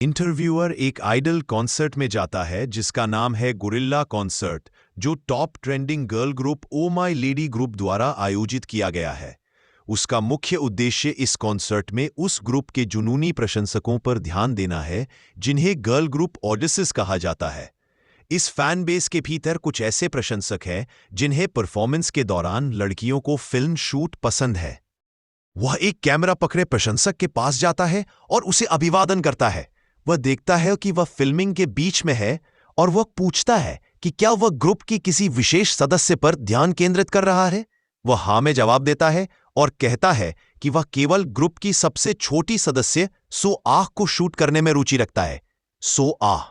Interviewer एक idol concert में जाता है जिसका नाम है गोरिल्ला कॉन्सर्ट, जो top trending girl group oh my lady group द्वारा आयोजित किया गया है। उसका मुख्य उद्देश्य इस कॉन्सर्ट में उस ग्रुप के जुनूनी प्रशंसकों पर ध्यान देना है जिन्हें गर्ल ग्रुप ऑडिसेस कहा जाता है। इस फैन बेस के भीतर कुछ ऐसे प्रशंसक हैं जिन्हें परफॉर्मेंस के दौरान लड़कियों को फिल्म शूट पसंद है। वह एक कैमरा पकड़े प्रशंसक के पास जाता है और उसे अभिवादन करता है। वह देखता है कि वह फिल्मिंग के बीच में है और वह पूछता है कि क्या वह ग्रुप की किसी विशेष सदस्य पर ध्यान केंद्रित कर रहा है। वह हाँ में जवाब देता है और कहता है कि वह केवल ग्रुप की सबसे छोटी सदस्य सो आह को शूट करने में रुचि रखता है। सो आह,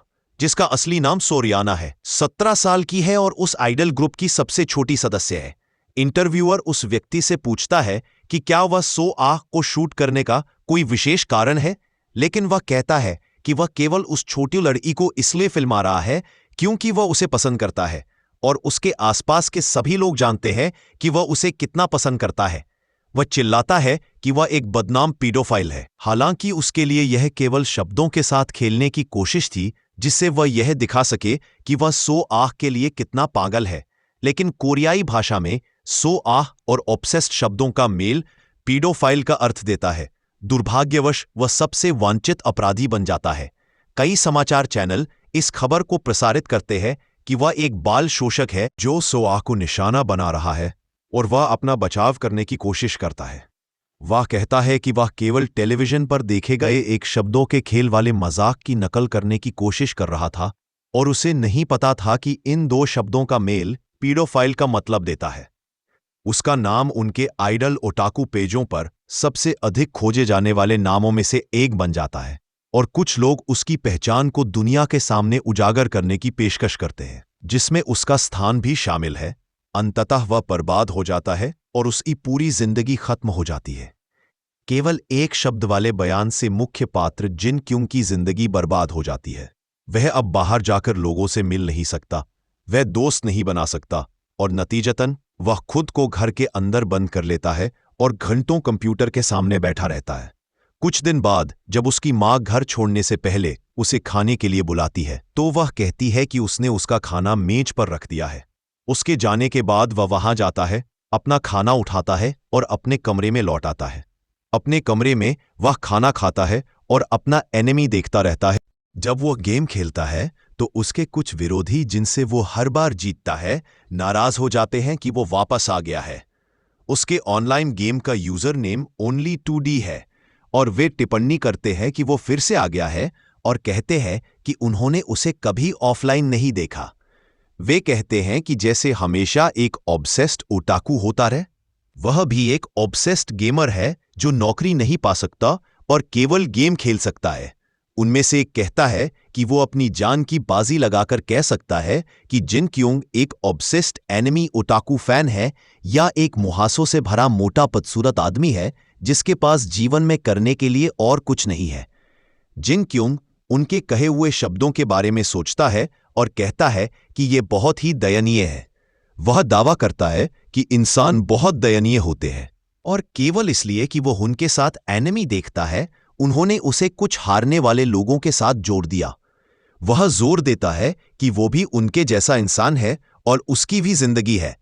जिसका असली नाम सोरियाना है, 17 साल की है और उस आइडल ग्रुप की सबसे छोटी सदस्य है। इंटरव्यूअर उस व्यक्ति से पूछता है कि क्या वह सो आह को शूट करने का कोई विशेष कारण है, लेकिन वह कहता है कि वह केवल उस छोटी लड़की को इसलिए फिल्मा रहा है क्योंकि वह उसे पसंद करता है और उसके आसपास के सभी लोग जानते हैं कि वह उसे कितना पसंद करता है। वह चिल्लाता है कि वह एक बदनाम पीडोफाइल है। हालांकि उसके लिए यह केवल शब्दों के साथ खेलने की कोशिश थी जिससे वह यह दिखा सके कि वह सो आह के लिए कितना पागल है। लेकिन कोरियाई भाषा में सो आह और ऑब्सेस्ड शब्दों का मेल पीडोफाइल का अर्थ देता है। दुर्भाग्यवश वह सबसे वांछित अपराधी बन जाता है। कई समाचार चैनल इस खबर को प्रसारित करते हैं कि वह एक बाल शोषक है जो सो आह को निशाना बना रहा है और वह अपना बचाव करने की कोशिश करता है। वह कहता है कि वह केवल टेलीविजन पर देखे गए एक शब्दों के खेल वाले मजाक की नकल करने की कोशिश कर रहा था और उसे नहीं पता था कि इन दो शब्दों का मेल पीडोफाइल का मतलब देता है। उसका नाम उनके आइडल ओटाकू पेजों पर सबसे अधिक खोजे जाने वाले नामों में से एक बन जाता है और कुछ लोग उसकी पहचान को दुनिया के सामने उजागर करने की पेशकश करते हैं, जिसमें उसका स्थान भी शामिल है। अंततः वह बर्बाद हो जाता है और उसकी पूरी जिंदगी खत्म हो जाती है। केवल एक शब्द वाले बयान से मुख्य पात्र जिन क्यों की जिंदगी बर्बाद हो जाती है। वह अब बाहर जाकर लोगों से मिल नहीं सकता, वह दोस्त नहीं बना सकता और नतीजतन वह खुद को घर के अंदर बंद कर लेता है और घंटों कंप्यूटर के सामने बैठा रहता है। कुछ दिन बाद जब उसकी मां घर छोड़ने से पहले उसे खाने के लिए बुलाती है तो वह कहती है कि उसने उसका खाना मेज पर रख दिया है। उसके जाने के बाद वह वहां जाता है, अपना खाना उठाता है और अपने कमरे में लौट आता है। अपने कमरे में वह खाना खाता है और अपना एनिमी देखता रहता है। जब वह गेम खेलता है तो उसके कुछ विरोधी जिनसे वो हर बार जीतता है नाराज हो जाते हैं कि वो वापस आ गया है। उसके ऑनलाइन गेम का यूजर नेम only2d है और वे टिप्पणी करते हैं कि वो फिर से आ गया है और कहते हैं कि उन्होंने उसे कभी ऑफलाइन नहीं देखा। वे कहते हैं कि जैसे हमेशा एक ऑब्सेस्ड ओटाकू होता रहे, वह भी एक ऑब्सेस्ड गेमर है जो नौकरी नहीं पा सकता और केवल गेम खेल सकता है। उनमें से एक कहता है कि वो अपनी जान की बाजी लगाकर कह सकता है कि जिन क्योंग एक ऑब्सेस्ड एनिमी ओटाकू फैन है या एक मुहासों से भरा मोटा बदसूरत आदमी है जिसके पास जीवन में करने के लिए और कुछ नहीं है। जिन क्योंग उनके कहे हुए शब्दों के बारे में सोचता है और कहता है कि ये बहुत ही दयनीय है। वह दावा करता है कि इंसान बहुत दयनीय होते हैं और केवल इसलिए कि वो उनके साथ एनिमी देखता है उन्होंने उसे कुछ हारने वाले लोगों के साथ जोड़ दिया। वह जोर देता है कि वो भी उनके जैसा इंसान है और उसकी भी जिंदगी है।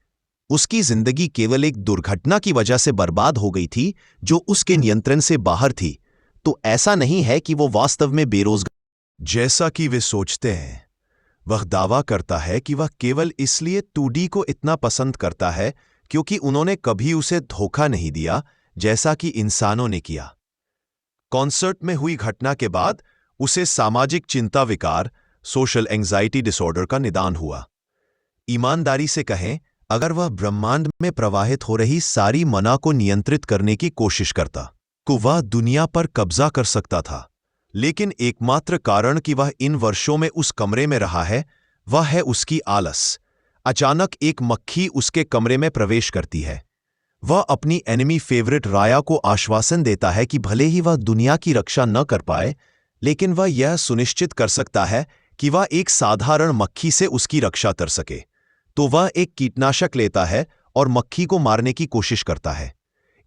उसकी जिंदगी केवल एक दुर्घटना की वजह से बर्बाद हो गई थी जो उसके नियंत्रण से बाहर थी, तो ऐसा नहीं है कि वो वास्तव में बेरोजगार जैसा कि वे सोचते हैं। वह दावा करता है कि वह केवल इसलिए 2D को इतना पसंद करता है क्योंकि उन्होंने कभी उसे धोखा नहीं दिया जैसा कि इंसानों ने किया। कॉन्सर्ट में हुई घटना के बाद उसे सामाजिक चिंता विकार सोशल एंजाइटी डिसऑर्डर का निदान हुआ। ईमानदारी से कहें, अगर वह ब्रह्मांड में प्रवाहित हो रही सारी मना को नियंत्रित करने की कोशिश करता तो वह दुनिया पर कब्जा कर सकता था। लेकिन एकमात्र कारण कि वह इन वर्षों में उस कमरे में रहा है वह है उसकी आलस। अचानक एक मक्खी उसके कमरे में प्रवेश करती है। वह अपनी एनिमी फेवरेट राया को आश्वासन देता है कि भले ही वह दुनिया की रक्षा न कर पाए, लेकिन वह यह सुनिश्चित कर सकता है कि वह एक साधारण मक्खी से उसकी रक्षा कर सके। तो वह एक कीटनाशक लेता है और मक्खी को मारने की कोशिश करता है।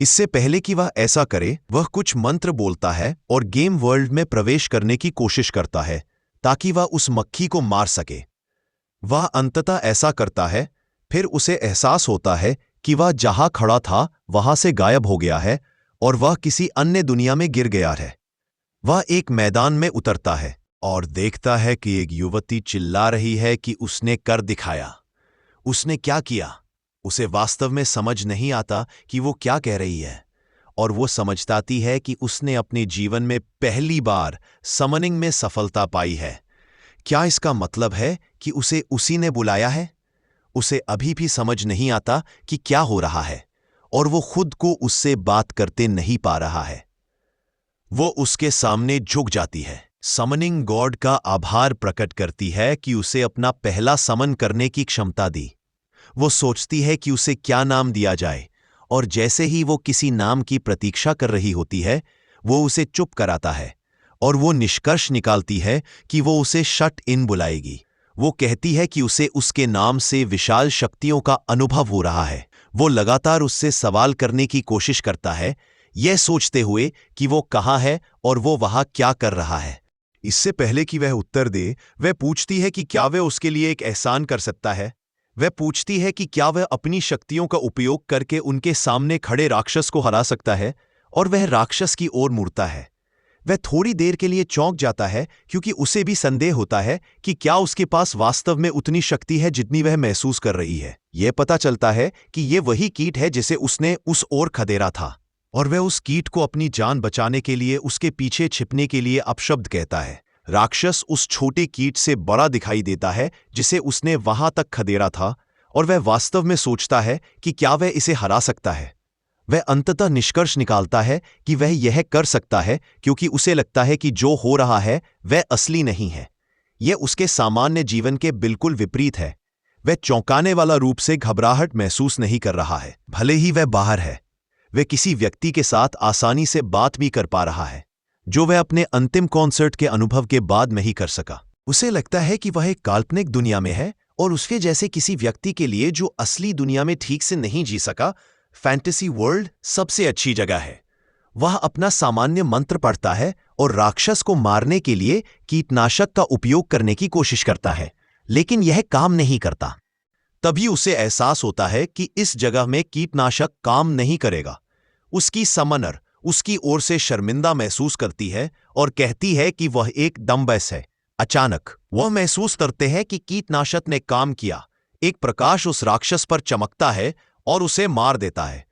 इससे पहले कि वह ऐसा करे, वह कुछ मंत्र बोलता है और गेम वर्ल्ड में प्रवेश करने की कोशिश करता है ताकि वह उस मक्खी को मार सके। वह अंततः ऐसा करता है, फिर उसे एहसास होता है कि वह जहां खड़ा था वहां से गायब हो गया है और वह किसी अन्य दुनिया में गिर गया है। वह एक मैदान में उतरता है और देखता है कि एक युवती चिल्ला रही है कि उसने कर दिखाया। उसने क्या किया? उसे वास्तव में समझ नहीं आता कि वो क्या कह रही है, और वो समझताती है कि उसने अपने जीवन में पहली बार समनिंग में सफलता पाई है। क्या इसका मतलब है कि उसे उसी ने बुलाया है? उसे अभी भी समझ नहीं आता कि क्या हो रहा है, और वो खुद को उससे बात करते नहीं पा रहा है। वो उसके सामने झुक जाती है, समनिंग गॉड का आभार प्रकट करती है कि उसे अपना पहला समन करने की क्षमता दी। वो सोचती है कि उसे क्या नाम दिया जाए, और जैसे ही वो किसी नाम की प्रतीक्षा कर रही होती है, वो उसे चुप कराता है और वो निष्कर्ष निकालती है कि वो उसे शट इन बुलाएगी। वो कहती है कि उसे उसके नाम से विशाल शक्तियों का अनुभव हो रहा है। वो लगातार उससे सवाल करने की कोशिश करता है, यह सोचते हुए कि वो कहाँ है और वो वहां क्या कर रहा है। इससे पहले कि वह उत्तर दे, वह पूछती है कि क्या वह उसके लिए एक एहसान कर सकता है। वह पूछती है कि क्या वह अपनी शक्तियों का उपयोग करके उनके सामने खड़े राक्षस को हरा सकता है, और वह राक्षस की ओर मुड़ता है। वह थोड़ी देर के लिए चौंक जाता है क्योंकि उसे भी संदेह होता है कि क्या उसके पास वास्तव में उतनी शक्ति है जितनी वह महसूस कर रही है। यह पता चलता है कि यह वही कीट है जिसे उसने उस ओर खदेड़ा था, और वह उस कीट को अपनी जान बचाने के लिए उसके पीछे छिपने के लिए अपशब्द कहता है। राक्षस उस छोटे कीट से बड़ा दिखाई देता है जिसे उसने वहां तक खदेड़ा था, और वह वास्तव में सोचता है कि क्या वह इसे हरा सकता है। वह अंततः निष्कर्ष निकालता है कि वह यह कर सकता है क्योंकि उसे लगता है कि जो हो रहा है वह असली नहीं है। यह उसके सामान्य जीवन के बिल्कुल विपरीत है। वह चौंकाने वाला रूप से घबराहट महसूस नहीं कर रहा है, भले ही वह बाहर है। वह किसी व्यक्ति के साथ आसानी से बात भी कर पा रहा है, जो वह अपने अंतिम कॉन्सर्ट के अनुभव के बाद में ही कर सका। उसे लगता है कि वह एक काल्पनिक दुनिया में है, और उसके जैसे किसी व्यक्ति के लिए जो असली दुनिया में ठीक से नहीं जी सका, फैंटेसी वर्ल्ड सबसे अच्छी जगह है। वह अपना सामान्य मंत्र पढ़ता है और राक्षस को मारने के लिए कीटनाशक का उपयोग करने की कोशिश करता है, लेकिन यह काम नहीं करता। तभी उसे एहसास होता है कि इस जगह में कीटनाशक काम नहीं करेगा। उसकी समनर उसकी ओर से शर्मिंदा महसूस करती है और कहती है कि वह एक दम्बैस है। अचानक वह महसूस करते हैं कि कीटनाशक ने काम किया। एक प्रकाश उस राक्षस पर चमकता है और उसे मार देता है।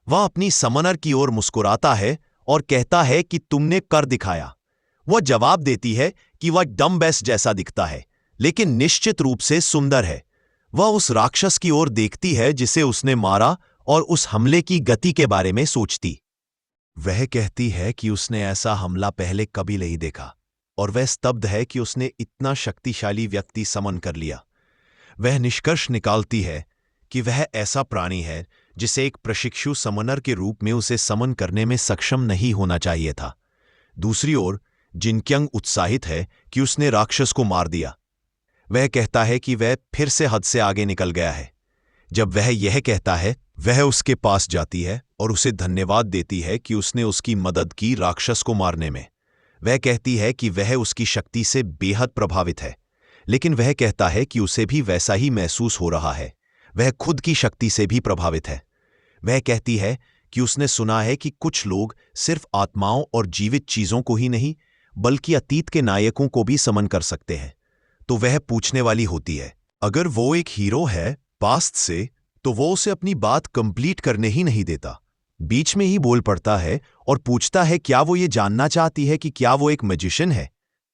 वह अपनी समनर की ओर मुस्कुराता है और कहता है कि तुमने कर दिखाया। वह जवाब देती है कि वह डम्बैस जैसा दिखता है, लेकिन निश्चित रूप से सुंदर है। वह उस राक्षस की ओर देखती है जिसे उसने मारा और उस हमले की गति के बारे में सोचती। वह कहती है कि उसने ऐसा हमला पहले कभी नहीं देखा, और वह स्तब्ध है कि उसने इतना शक्तिशाली व्यक्ति समन कर लिया। वह निष्कर्ष निकालती है कि वह ऐसा प्राणी है जिसे एक प्रशिक्षु समनर के रूप में उसे समन करने में सक्षम नहीं होना चाहिए था। दूसरी ओर जिनक्यंग उत्साहित है कि उसने राक्षस को मार दिया। वह कहता है कि वह फिर से हद से आगे निकल गया है। जब वह यह कहता है, वह उसके पास जाती है और उसे धन्यवाद देती है कि उसने उसकी मदद की राक्षस को मारने में। वह कहती है कि वह उसकी शक्ति से बेहद प्रभावित है, लेकिन वह कहता है कि उसे भी वैसा ही महसूस हो रहा है। वह खुद की शक्ति से भी प्रभावित है। वह कहती है कि उसने सुना है कि कुछ लोग सिर्फ आत्माओं और जीवित चीजों को ही नहीं, बल्कि अतीत के नायकों को भी समन कर सकते हैं। तो वह पूछने वाली होती है, अगर वो एक हीरो है पास्ट से, तो वो उसे अपनी बात कंप्लीट करने ही नहीं देता। बीच में ही बोल पड़ता है और पूछता है क्या वो ये जानना चाहती है कि क्या वो एक मैजिशियन है।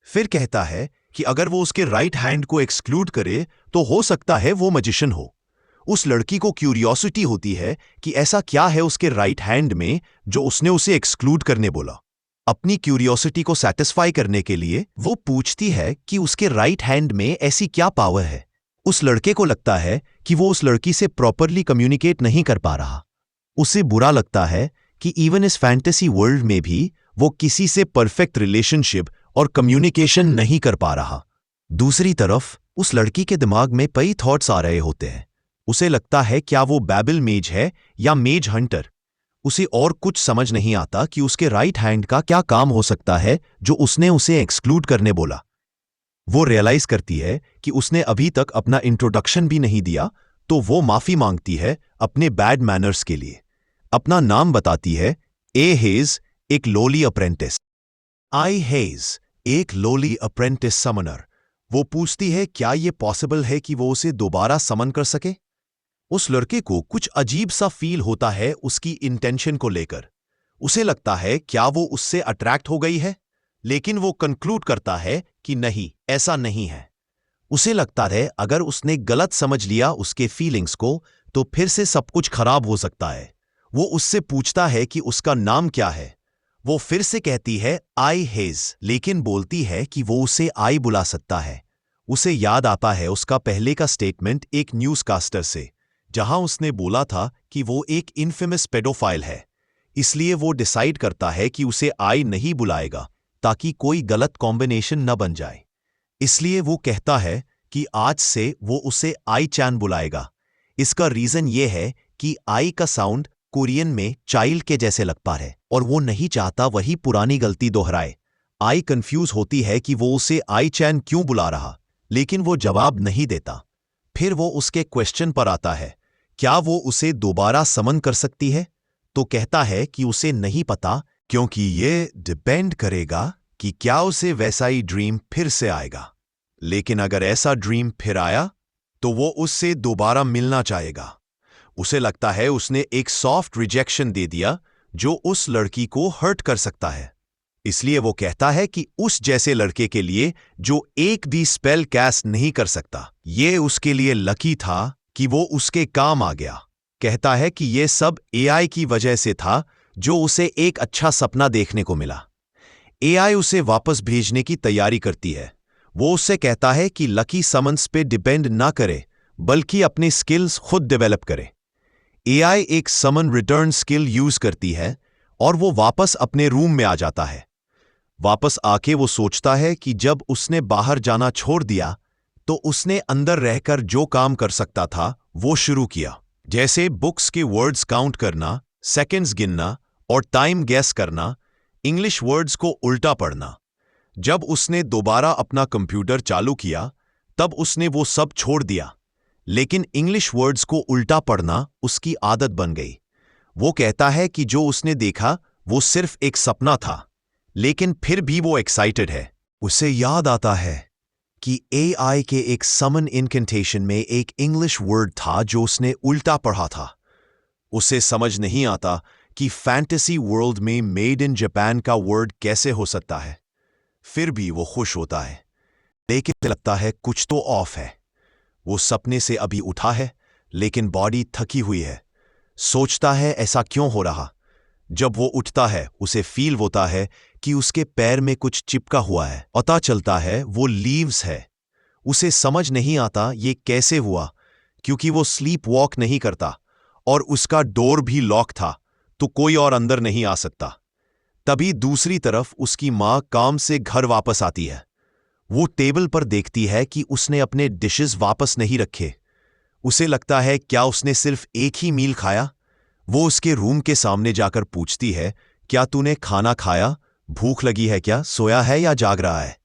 फिर कहता है कि अगर वो उसके राइट हैंड को एक्सक्लूड करे तो हो सकता है वो मैजिशियन हो। उस लड़की को क्यूरियोसिटी होती है कि ऐसा क्या है उसके राइट हैंड में जो उसने उसे एक्सक्लूड करने बोला। अपनी क्यूरियोसिटी को सैटिस्फाई करने के लिए वो पूछती है कि उसके राइट हैंड में ऐसी क्या पावर है। उस लड़के को लगता है कि वो उस लड़की से प्रॉपरली कम्युनिकेट नहीं कर पा रहा। उसे बुरा लगता है कि इवन इस फैंटेसी वर्ल्ड में भी वो किसी से परफेक्ट रिलेशनशिप और कम्युनिकेशन नहीं कर पा रहा। दूसरी तरफ उस लड़की के दिमाग में कई थॉट्स आ रहे होते हैं। उसे लगता है क्या वो बैबल मेज है या मेज हंटर। उसे और कुछ समझ नहीं आता कि उसके राइट हैंड का क्या काम हो सकता है जो उसने उसे एक्सक्लूड करने बोला। वो रियलाइज करती है कि उसने अभी तक अपना इंट्रोडक्शन भी नहीं दिया, तो वो माफी मांगती है अपने बैड मैनर्स के लिए। अपना नाम बताती है, ए हेज, एक लोली अप्रेंटिस। आई हेज, एक लोली अप्रेंटिस समनर। वो पूछती है क्या ये पॉसिबल है कि वो उसे दोबारा समन कर सके। उस लड़के को कुछ अजीब सा फील होता है उसकी इंटेंशन को लेकर। उसे लगता है क्या वो उससे अट्रैक्ट हो गई है, लेकिन वो कंक्लूड करता है कि नहीं, ऐसा नहीं है। उसे लगता है अगर उसने गलत समझ लिया उसके फीलिंग्स को तो फिर से सब कुछ खराब हो सकता है। वो उससे पूछता है कि उसका नाम क्या है। वो फिर से कहती है आई हेज, लेकिन बोलती है कि वो उसे आई बुला सकता है। उसे याद आता है उसका पहले का स्टेटमेंट एक न्यूज़कास्टर से, जहां उसने बोला था कि वो एक इनफेमस पेडोफाइल है। इसलिए वो डिसाइड करता है कि उसे आई नहीं बुलाएगा ताकि कोई गलत कॉम्बिनेशन न बन जाए। इसलिए वो कहता है कि आज से वो उसे आई चैन बुलाएगा। इसका रीजन ये है कि आई का साउंड कोरियन में चाइल्ड के जैसे लगता है और वो नहीं चाहता वही पुरानी गलती दोहराए। आई कंफ्यूज होती है कि वो उसे आई चैन क्यों बुला रहा, लेकिन वो जवाब नहीं देता। फिर वो उसके क्वेश्चन पर आता है, क्या वो उसे दोबारा समन कर सकती है? तो कहता है कि उसे नहीं पता, क्योंकि ये डिपेंड करेगा कि क्या उसे वैसा ही ड्रीम फिर से आएगा। लेकिन अगर ऐसा ड्रीम फिर आया तो वो उससे दोबारा मिलना चाहेगा। उसे लगता है उसने एक सॉफ्ट रिजेक्शन दे दिया जो उस लड़की को हर्ट कर सकता है। इसलिए वो कहता है कि उस जैसे लड़के के लिए जो एक भी स्पेल कैस्ट नहीं कर सकता, ये उसके लिए लकी था कि वो उसके काम आ गया। कहता है कि ये सब एआई की वजह से था जो उसे एक अच्छा सपना देखने को मिला। एआई उसे वापस भेजने की तैयारी करती है। वो उससे कहता है कि लकी समन्स पे डिपेंड ना करे, बल्कि अपने स्किल्स खुद डेवलप करे। एआई एक समन रिटर्न स्किल यूज करती है और वो वापस अपने रूम में आ जाता है। वापस आके वो सोचता है कि जब उसने बाहर जाना छोड़ दिया तो उसने अंदर रहकर जो काम कर सकता था वो शुरू किया, जैसे बुक्स के वर्ड्स काउंट करना, सेकंड्स गिनना और टाइम गैस करना, इंग्लिश वर्ड्स को उल्टा पढ़ना। जब उसने दोबारा अपना कंप्यूटर चालू किया तब उसने वो सब छोड़ दिया, लेकिन इंग्लिश वर्ड्स को उल्टा पढ़ना उसकी आदत बन गई। वो कहता है कि जो उसने देखा वो सिर्फ एक सपना था, लेकिन फिर भी वो एक्साइटेड है। उसे याद आता है कि एआई के एक समन इनकेंटेशन में एक इंग्लिश वर्ड था जो उसने उल्टा पढ़ा था। उसे समझ नहीं आता कि फैंटेसी वर्ल्ड में मेड इन जापान का वर्ड कैसे हो सकता है। फिर भी वो खुश होता है, लेकिन लगता है कुछ तो ऑफ है। वो सपने से अभी उठा है, लेकिन बॉडी थकी हुई है। सोचता है ऐसा क्यों हो रहा। जब वो उठता है उसे फील होता है कि उसके पैर में कुछ चिपका हुआ है। पता चलता है वो लीव्स है। उसे समझ नहीं आता ये कैसे हुआ, क्योंकि वो स्लीप वॉक नहीं करता और उसका डोर भी लॉक था, तो कोई और अंदर नहीं आ सकता। तभी दूसरी तरफ उसकी माँ काम से घर वापस आती है। वो टेबल पर देखती है कि उसने अपने डिशेस वापस नहीं रखे। उसे लगता है क्या उसने सिर्फ एक ही मील खाया। वो उसके रूम के सामने जाकर पूछती है, क्या तूने खाना खाया? भूख लगी है क्या? सोया है या जाग रहा है?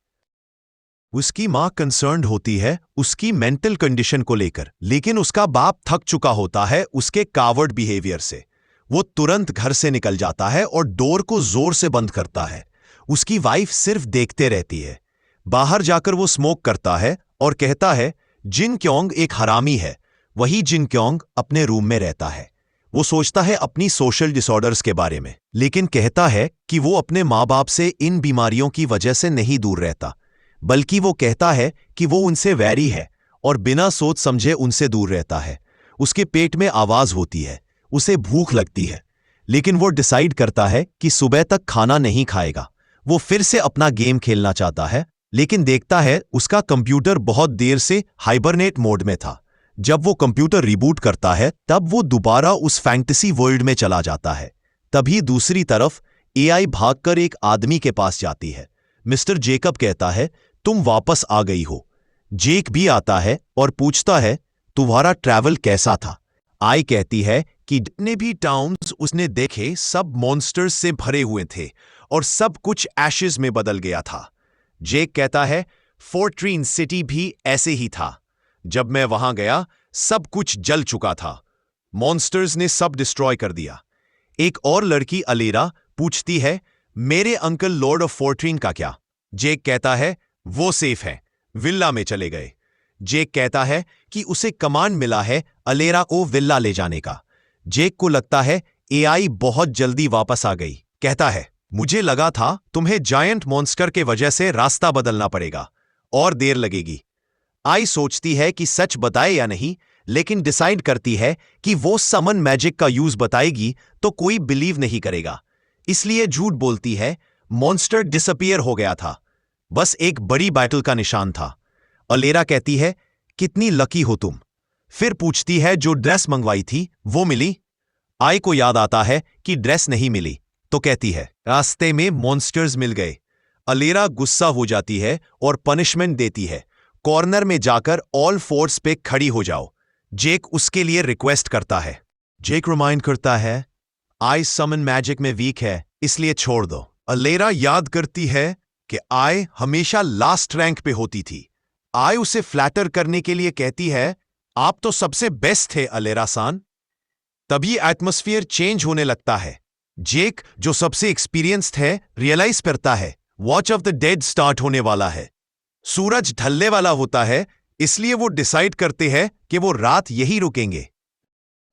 उसकी माँ कंसर्न्ड होती है उसकी मेंटल कंडीशन को लेकर, लेकिन उसका बाप थक चुका होता है उसके कावर्ड बिहेवियर से। वो तुरंत घर से निकल जाता है और डोर को जोर से बंद करता है। उसकी वाइफ सिर्फ देखते रहती है। बाहर जाकर वो स्मोक करता है और कहता है जिन क्योंग एक हरामी है। वही जिन क्योंग अपने रूम में रहता है। वो सोचता है अपनी सोशल डिसऑर्डर्स के बारे में, लेकिन कहता है कि वो अपने माँ बाप से इन बीमारियों की वजह से नहीं दूर रहता, बल्कि वो कहता है कि वो उनसे वैरी है और बिना सोच समझे उनसे दूर रहता है। उसके पेट में आवाज होती है, उसे भूख लगती है, लेकिन वो डिसाइड करता है कि सुबह तक खाना नहीं खाएगा। वो फिर से अपना गेम खेलना चाहता है, लेकिन देखता है उसका कंप्यूटर बहुत देर से हाइबरनेट मोड में था। जब वो कंप्यूटर रिबूट करता है तब वो दोबारा उस फैंटेसी वर्ल्ड में चला जाता है। तभी दूसरी तरफ एआई भागकर एक आदमी के पास जाती है। मिस्टर जेकब कहता है तुम वापस आ गई हो। जेक भी आता है और पूछता है तुम्हारा ट्रैवल कैसा था। आई कहती है कि जितने भी टाउन्स उसने देखे सब मॉन्स्टर्स से भरे हुए थे और सब कुछ एशेज में बदल गया था। जेक कहता है फोर्ट्रीन सिटी भी ऐसे ही था। जब मैं वहां गया सब कुछ जल चुका था, मॉन्स्टर्स ने सब डिस्ट्रॉय कर दिया। एक और लड़की अलेरा पूछती है मेरे अंकल लॉर्ड ऑफ फोर्ट्रीन का क्या? जेक कहता है वो सेफ है, विल्ला में चले गए। जेक कहता है कि उसे कमांड मिला है अलेरा को विल्ला ले जाने का। जेक को लगता है एआई बहुत जल्दी वापस आ गई। कहता है मुझे लगा था तुम्हें जायंट मॉन्स्टर के वजह से रास्ता बदलना पड़ेगा और देर लगेगी। आई सोचती है कि सच बताए या नहीं, लेकिन डिसाइड करती है कि वो समन मैजिक का यूज बताएगी तो कोई बिलीव नहीं करेगा, इसलिए झूठ बोलती है मॉन्स्टर डिसअपियर हो गया था, बस एक बड़ी बैटल का निशान था। अलेरा कहती है कितनी लकी हो तुम। फिर पूछती है जो ड्रेस मंगवाई थी वो मिली? आई को याद आता है कि ड्रेस नहीं मिली तो कहती है रास्ते में मॉन्स्टर्स मिल गए। अलेरा गुस्सा हो जाती है और पनिशमेंट देती है, कॉर्नर में जाकर ऑल फोर्स पे खड़ी हो जाओ। जेक उसके लिए रिक्वेस्ट करता है। जेक रिमाइंड करता है आई समन मैजिक में वीक है, इसलिए छोड़ दो। अलेरा याद करती है कि आई हमेशा लास्ट रैंक पे होती थी। आई उसे फ्लैटर करने के लिए कहती है आप तो सबसे बेस्ट थे अलेरा सान। तभी एटमॉस्फेयर चेंज होने लगता है। जेक जो सबसे एक्सपीरियंस्ड है रियलाइज करता है watch of the dead start होने वाला है। सूरज ढलने वाला होता है, इसलिए वो डिसाइड करते हैं कि वो रात यही रुकेंगे।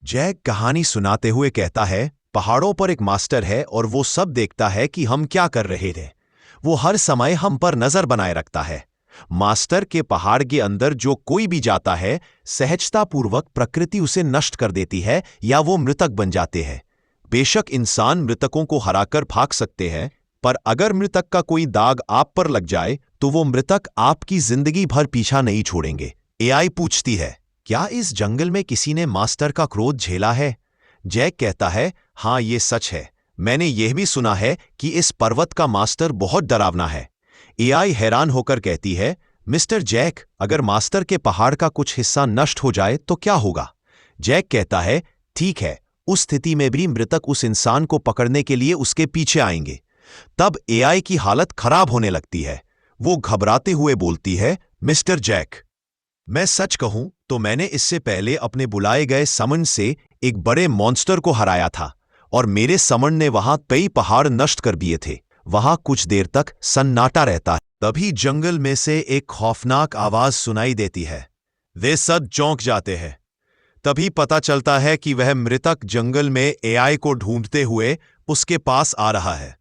जैक कहानी सुनाते हुए कहता है पहाड़ों पर एक मास्टर है और वो सब देखता है कि हम क्या कर रहे थे। वो हर समय हम पर नजर बनाए रखता है। मास्टर के पहाड़ के अंदर जो कोई भी जाता है सहजतापूर्वक प्रकृति उसे नष्ट कर देती है या वो मृतक बन जाते हैं। बेशक इंसान मृतकों को हराकर भाग सकते हैं, पर अगर मृतक का कोई दाग आप पर लग जाए तो वो मृतक आपकी जिंदगी भर पीछा नहीं छोड़ेंगे। एआई पूछती है क्या इस जंगल में किसी ने मास्टर का क्रोध झेला है? जैक कहता है हाँ ये सच है, मैंने यह भी सुना है कि इस पर्वत का मास्टर बहुत डरावना है। एआई हैरान होकर कहती है मिस्टर जैक, अगर मास्टर के पहाड़ का कुछ हिस्सा नष्ट हो जाए तो क्या होगा? जैक कहता है ठीक है, उस स्थिति में भी मृतक उस इंसान को पकड़ने के लिए उसके पीछे आएंगे। तब एआई की हालत खराब होने लगती है। वो घबराते हुए बोलती है मिस्टर जैक, मैं सच कहूं तो मैंने इससे पहले अपने बुलाए गए समन से एक बड़े मॉन्स्टर को हराया था और मेरे समन ने वहां कई पहाड़ नष्ट कर दिए थे। वहां कुछ देर तक सन्नाटा रहता है। तभी जंगल में से एक खौफनाक आवाज सुनाई देती है। वे सब चौंक जाते हैं। तभी पता चलता है कि वह मृतक जंगल में एआई को ढूंढते हुए उसके पास आ रहा है।